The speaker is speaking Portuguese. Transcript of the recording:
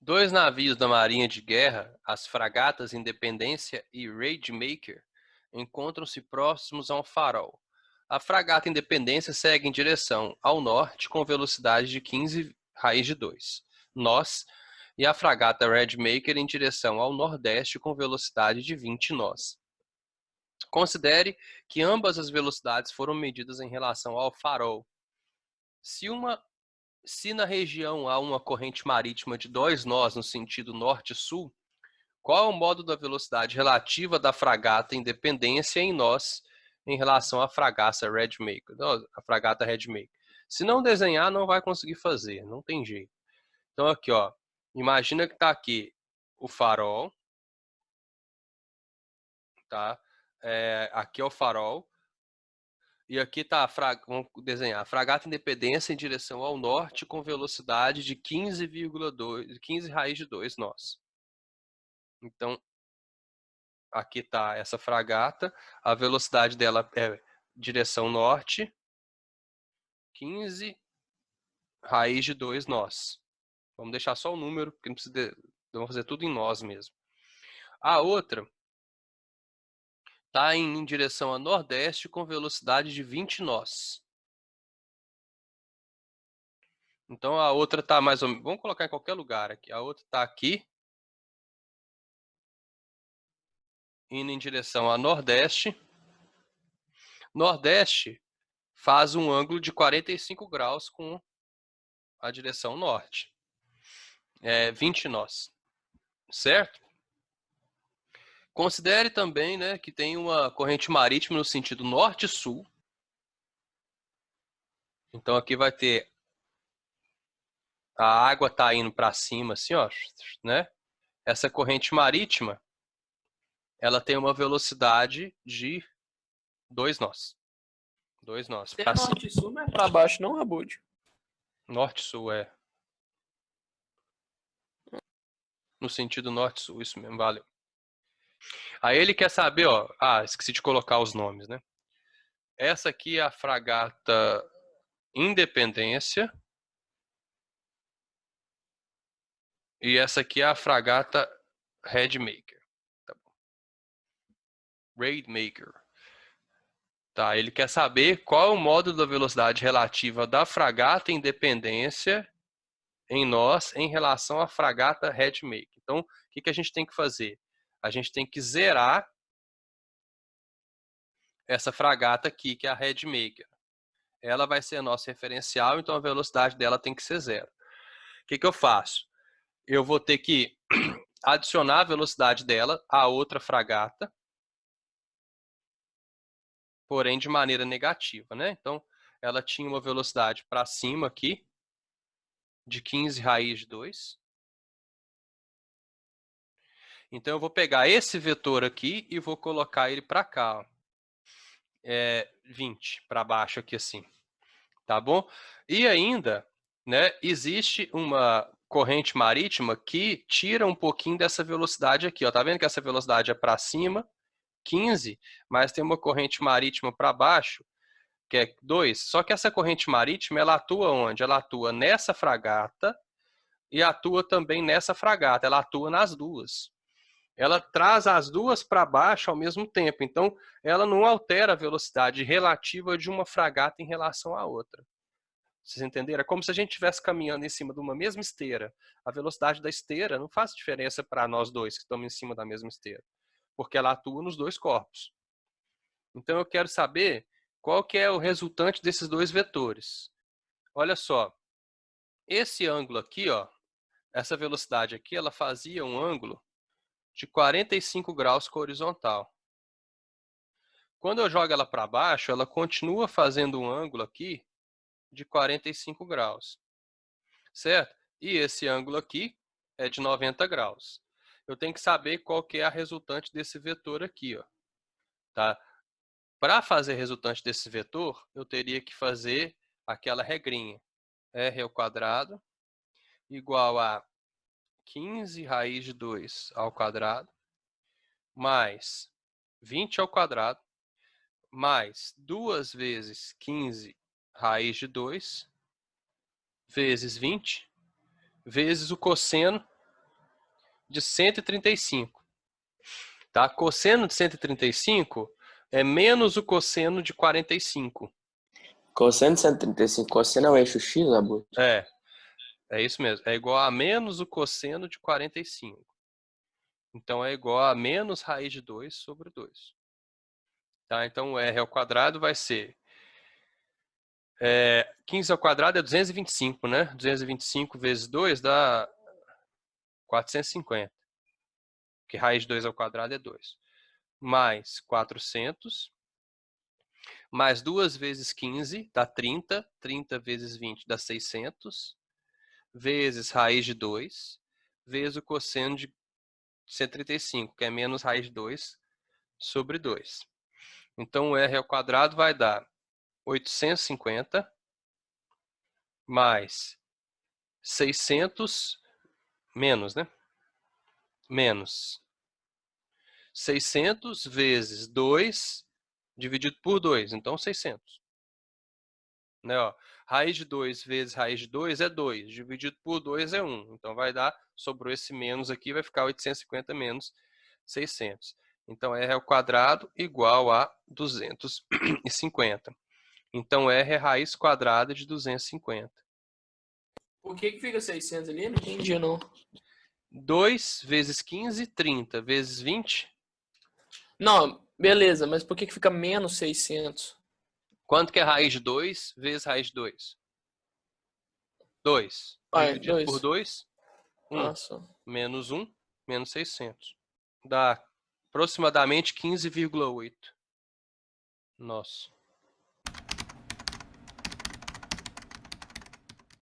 Dois navios da Marinha de Guerra, as fragatas Independência e Raidmaker, encontram-se próximos a um farol. A fragata Independência segue em direção ao norte com velocidade de 15 raiz de 2 nós, e a fragata Raidmaker em direção ao nordeste com velocidade de 20 nós. Considere que ambas as velocidades foram medidas em relação ao farol. Se na região há uma corrente marítima de 2 nós no sentido norte-sul, qual é o modo da velocidade relativa da fragata Independência em nós em relação à fragata Raidmaker? A fragata Raidmaker. Se não desenhar, não vai conseguir fazer, não tem jeito. Então aqui, ó, imagina que está aqui o farol, tá? Aqui é o farol. E aqui está, vamos desenhar, a fragata Independência em direção ao norte com velocidade de 15,2, 15 raiz de 2 nós. Então, aqui está essa fragata, a velocidade dela é direção norte, 15 raiz de 2 nós. Vamos deixar só o número, porque não precisa, vamos fazer tudo em nós mesmo. A outra está em direção a nordeste com velocidade de 20 nós. Então a outra está mais ou menos, vamos colocar em qualquer lugar aqui. A outra está aqui, indo em direção a nordeste. Nordeste faz um ângulo de 45 graus com a direção norte. 20 nós, certo? Considere também, né, que tem uma corrente marítima no sentido norte-sul. Então aqui vai ter a água tá indo para cima assim, ó, né? Essa corrente marítima, ela tem uma velocidade de 2 nós. 2 nós. Tem norte e sul, mas para baixo não, Abud. Norte-sul, no sentido norte-sul, isso mesmo, valeu. Aí ele quer saber, ó, esqueci de colocar os nomes, né? Essa aqui é a fragata Independência e essa aqui é a fragata Raidmaker. Tá bom. Raidmaker. Tá, ele quer saber qual é o modo da velocidade relativa da fragata Independência em nós em relação à fragata Raidmaker. Então, o que a gente tem que fazer? A gente tem que zerar essa fragata aqui, que é a Raidmaker. Ela vai ser a nossa referencial, então a velocidade dela tem que ser zero. O que eu faço? Eu vou ter que adicionar a velocidade dela à outra fragata, porém de maneira negativa, né? Então, ela tinha uma velocidade para cima aqui, de 15 raiz de 2. Então, eu vou pegar esse vetor aqui e vou colocar ele para cá, ó. 20, para baixo aqui assim. Tá bom? E ainda, né, existe uma corrente marítima que tira um pouquinho dessa velocidade aqui, ó. Tá vendo que essa velocidade é para cima, 15, mas tem uma corrente marítima para baixo, que é 2. Só que essa corrente marítima, ela atua onde? Ela atua nessa fragata e atua também nessa fragata. Ela atua nas duas. Ela traz as duas para baixo ao mesmo tempo. Então, ela não altera a velocidade relativa de uma fragata em relação à outra. Vocês entenderam? É como se a gente estivesse caminhando em cima de uma mesma esteira. A velocidade da esteira não faz diferença para nós dois que estamos em cima da mesma esteira, porque ela atua nos dois corpos. Então eu quero saber qual que é o resultante desses dois vetores. Olha só, esse ângulo aqui, ó, essa velocidade aqui, ela fazia um ângulo de 45 graus com a horizontal. Quando eu jogo ela para baixo, ela continua fazendo um ângulo aqui de 45 graus, certo? E esse ângulo aqui é de 90 graus. Eu tenho que saber qual que é a resultante desse vetor aqui, ó, tá? Para fazer a resultante desse vetor, eu teria que fazer aquela regrinha. R ao quadrado igual a 15 raiz de 2 ao quadrado mais 20 ao quadrado mais 2 vezes 15 raiz de 2 vezes 20 vezes o cosseno de 135. Tá? Cosseno de 135 é menos o cosseno de 45. Cosseno de 135. Cosseno é o eixo X, Abud? É isso mesmo. É igual a menos o cosseno de 45. Então, é igual a menos raiz de 2 sobre 2. Tá? Então, o R ao quadrado vai ser 15 ao quadrado é 225, né? 225 vezes 2 dá 450. Porque raiz de 2 ao quadrado é 2. Mais 400. Mais 2 vezes 15 dá 30. 30 vezes 20 dá 600. Vezes raiz de 2. Vezes o cosseno de 135, que é menos raiz de 2 sobre 2. Então, o R ao quadrado vai dar 850 mais 600 menos, né? Menos 600 vezes 2 dividido por 2. Então, 600. Né, ó, raiz de 2 vezes raiz de 2 é 2. Dividido por 2 é 1. Então, vai dar, sobrou esse menos aqui, vai ficar 850 menos 600. Então, R ao quadrado igual a 250. Então, R é raiz quadrada de 250. Por que fica 600 ali? Não entendi, não. 2 vezes 15, 30. Vezes 20. Não, beleza, mas por que fica menos 600? Quanto que é raiz de 2 vezes raiz de 2? 2. Vai, Dividido por 2. 2, 1. Ah, só. Menos 1, menos 600. Dá aproximadamente 15,8. Nossa.